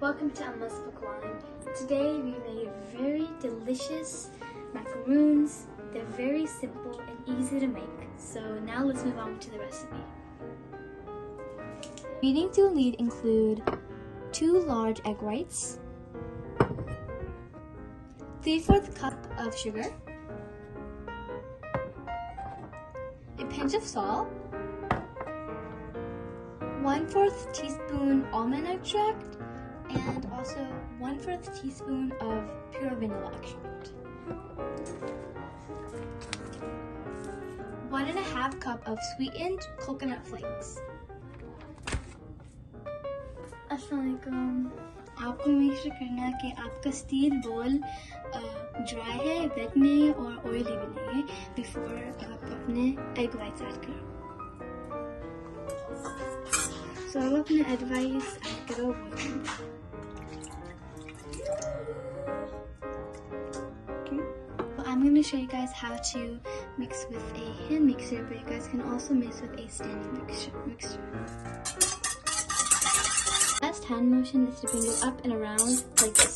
Welcome to Amma's Pakwan. Today we made very delicious macaroons. They're very simple and easy to make. So now let's move on to the recipe. Ingredients you'll need include 2 large egg whites, 3/4 cup of sugar, a pinch of salt, 1/4 teaspoon almond extract, and also 1/4 teaspoon of pure vanilla extract. 1.5 cup of sweetened coconut flakes. अस्सलामुअलैकुम। आपको make sure करना है कि आपका steel बोल dry है, wait नहीं है और ऑयली भी नहीं है बिफोर आप अपने एग वाइट्स ऐड करो। So अब अपने एग वाइट्स ऐड करो बोल। I'm going to show you guys how to mix with a hand mixer, but you guys can also mix with a standing mixer. Best hand motion is to bring it up and around like this.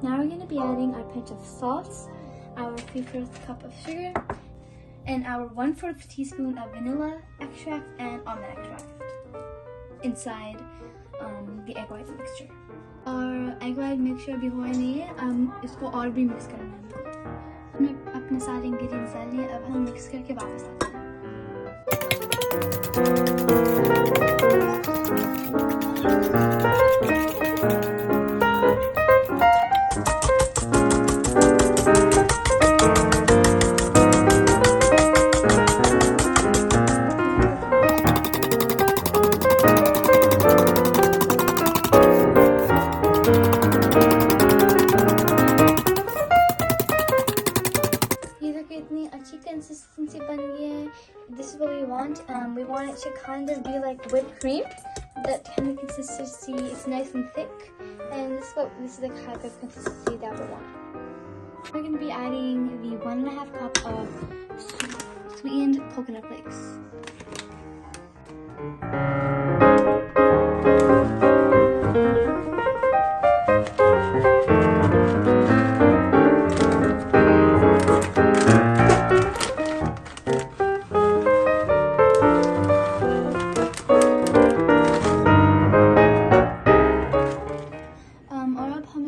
Now we're going to be adding our pinch of salt, our 3/4 cup of sugar, and our 1/4 teaspoon of vanilla extract and almond extract inside the egg white mixture. और egg white mixture भी हुआ नहीं है, इसको और भी mix करना है। हमने अपने सारे इंग्रेडिएंट्स डाल लिए, अब हम मिक्स करके वापस आते हैं। अच्छी consistency बन गई है. This is what we want. We want it to kind of be like whipped cream. That kind of consistency. It's nice and thick, and this is the type of consistency that we want. We're going to be adding the 1.5 cup of sweetened coconut flakes.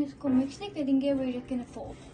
इसको mix नहीं करेंगे, we're just gonna fold.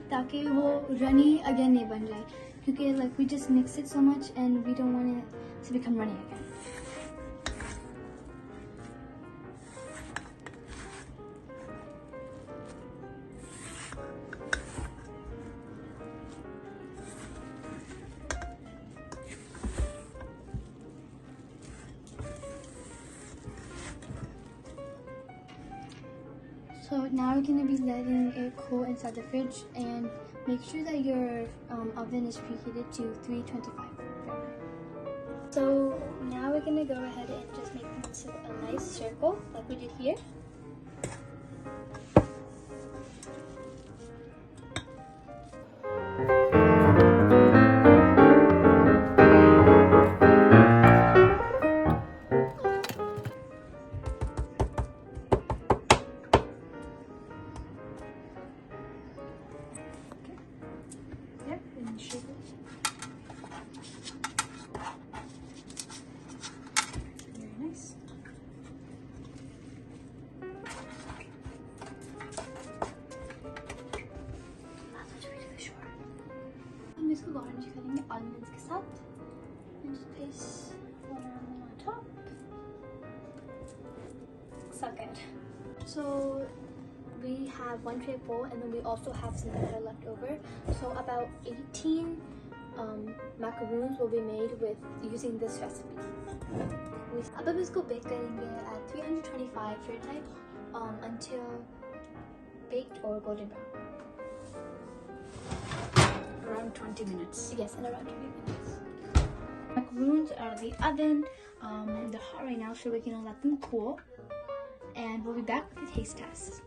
ताकि वो runny again नहीं बन जाए, क्योंकि like we just mix it so much and we don't want it to become runny again. So now we're going to be letting it cool inside the fridge, and make sure that your oven is preheated to 325 Fahrenheit. So now we're going to go ahead and just make this a nice circle like we did here. Very nice. हम इसको garnish करेंगे almonds के साथ, and just place one almond on top. So good. So we have one tray full, and then we also have some butter left over. So about 18 macaroons will be made with using this recipe. अब हम इसको bake करेंगे at 325 Fahrenheit until baked or golden brown. Around 20 minutes. Yes, in around 20 minutes. Macaroons are out of the oven. They're hot right now, so we're gonna let them cool. And we'll be back with the taste test.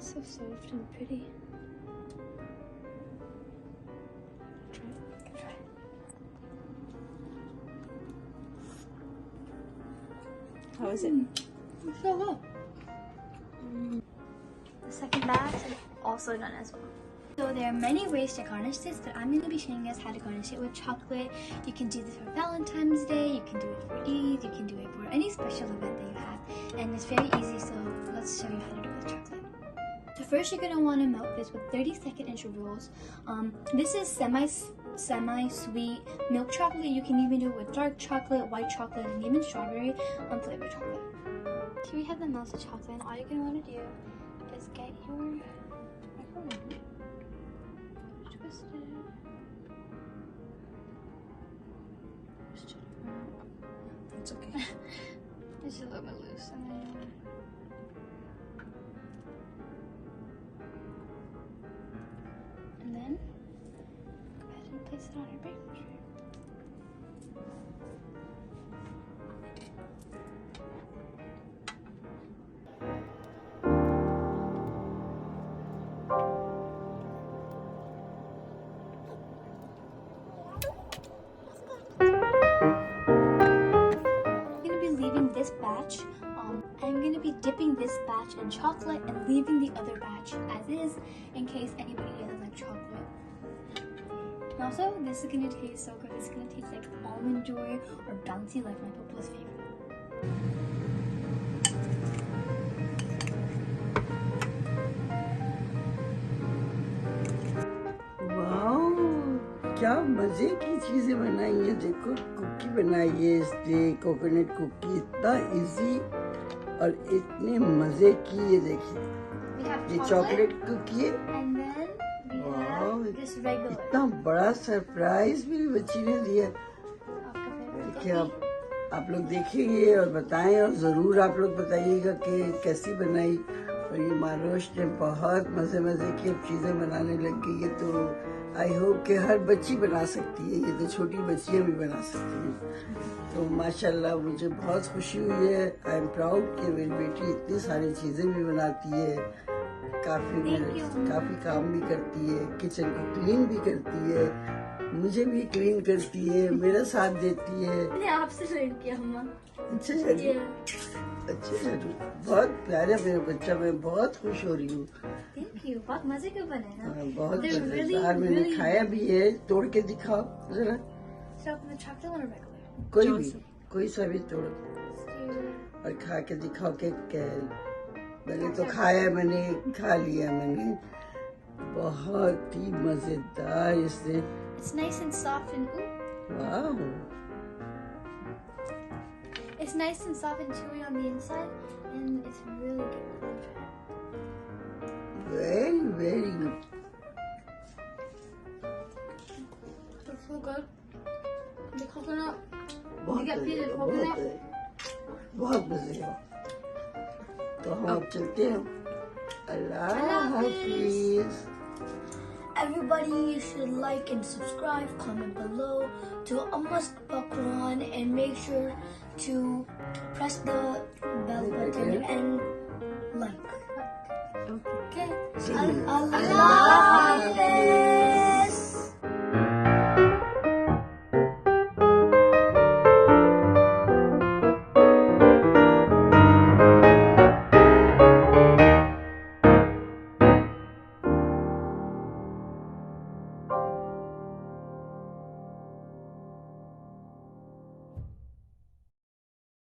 So soft and pretty. Try it. How is it? It's so good. The second batch is also done as well. So there are many ways to garnish this, but I'm going to be showing you guys how to garnish it with chocolate. You can do this for Valentine's Day, you can do it for Eid, you can do it for any special event that you have. And it's very easy, so let's show you how to do it with chocolate. So first you're going to want to melt this with 30-second intervals. This is semi-sweet milk chocolate. You can even do it with dark chocolate, white chocolate, and even strawberry flavored chocolate. Here we have the melted chocolate, and all you're going to want to do is get your macaroon. Twist it. Twist it around. It's okay. It's just a little bit loose, and then go ahead and place it on your baking tray. This batch, I'm going to be dipping this batch in chocolate and leaving the other batch as is in case anybody doesn't like chocolate. And also, this is going to taste so good. It's going to taste like almond joy or bouncy, like my Popo's favorite. क्या मजे की चीजें बनाई है। देखो cookie बनाई है इसने, कोकोनट कुकी, इतना इजी और इतने मजे की। ये देखिए, ये चॉकलेट कुकी है। इतना बड़ा सरप्राइज मेरी बच्ची ने दिया। देखिए आप लोग देखेंगे और बताएं, और जरूर आप लोग बताइएगा कि कैसी बनाई। और ये मारोश ने बहुत मजे की अब चीजें बनाने लग गई है, तो आई होप कि हर बच्ची बना सकती है। ये तो छोटी बच्चियां भी बना सकती हैं। तो माशाल्लाह मुझे बहुत खुशी हुई है। आई एम प्राउड कि मेरी बेटी इतनी सारी चीजें भी बनाती है, काफी काम भी करती है, किचन को क्लीन भी करती है, मुझे भी क्लीन करती है, मेरा साथ देती है। आपसे शेयर किया मम्मा। अच्छा बहुत प्यारा मेरा बच्चा, मैं बहुत खुश हो रही हूँ। बहुत मजे के बने ना। बहुत मजेदार। मैंने खाया भी है। तोड़ के दिखाओ जरा। कोई सा भी तोड़ो और खा के दिखाओ कि मैंने तो खाया, मैंने खा लिया मैंने। बहुत ही मजेदार इससे। It's nice and soft and wow. It's nice and soft and chewy on the inside, and it's really good. Very good. It's so good. The coconut. बहुत मजे का। तो हम अब चलते हैं। अल्लाह हाफिज। Everybody should like and subscribe, comment below to Musk Bakran, and make sure to press the bell button and like. Okay. Allah